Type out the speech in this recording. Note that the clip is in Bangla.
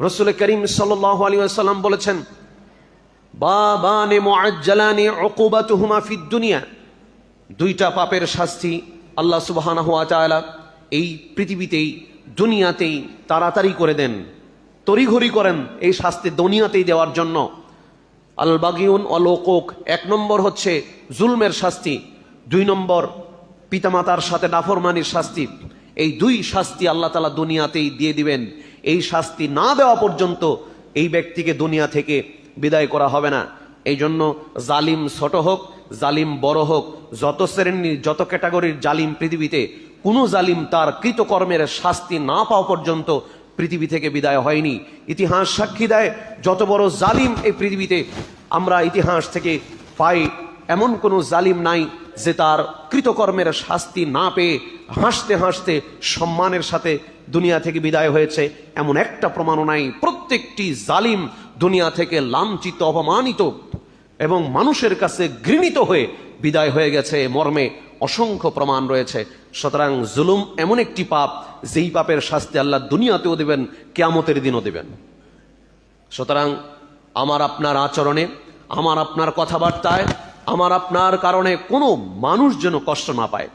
রাসূল করিম সাল্লাল্লাহু আলাইহি ওয়াসাল্লাম বলেছেন, বাবানে মুআজ্জালানি উকুবাতুহুমা ফিদ দুনিয়া, দুইটা পাপের শাস্তি আল্লাহ সুবহানাহু ওয়া তাআলা এই পৃথিবীতেই, দুনিয়াতেই তাড়াতাড়ি করে দেন, তড়িঘড়ি করেন এই শাস্তি দুনিয়াতেই দেওয়ার জন্য। আল বাগিউন ওয়াল উকুক, 1 নম্বর হচ্ছে জুলমের শাস্তি, 2 নম্বর পিতামাতার সাথে নাফরমানির শাস্তি। এই 2 শাস্তি আল্লাহ তাআলা দুনিয়াতেই দিয়ে দিবেন। এই শাস্তি না দেওয়া পর্যন্ত এই ব্যক্তিকে দুনিয়া থেকে বিদায় করা হবে না। এই জন্য জালিম ছোট হোক, জালিম বড় হোক, যত শ্রেণীর যত ক্যাটাগরির জালিম পৃথিবীতে, কোনো জালিম তার কৃতকর্মের শাস্তি না পাওয়া পর্যন্ত পৃথিবী থেকে বিদায় হয়নি। ইতিহাস সাক্ষী দেয়, যত বড় জালিম এই পৃথিবীতে আমরা ইতিহাস থেকে পাই, এমন কোনো জালিম নাই যে তার কৃতকর্মের শাস্তি না পেয়ে হাসতে হাসতে সম্মানের সাথে দুনিয়া থেকে বিদায় হয়েছে, এমন একটা প্রমাণও নাই। প্রত্যেকটি জালিম দুনিয়া থেকে লাঞ্ছিত, অপমানিত এবং মানুষের কাছে ঘৃণিত হয়ে বিদায় হয়ে গেছে মর্মে অসংখ্য প্রমাণ রয়েছে। সুতরাং জুলুম এমন একটি পাপ, যেই পাপের শাস্তি আল্লাহ দুনিয়াতেও দেবেন, কিয়ামতের দিনও দেবেন। সুতরাং আমার আপনার আচরণে, আমার আপনার কথাবার্তায়, আমার আপনার কারণে কোনো মানুষ যেন কষ্ট না পায়।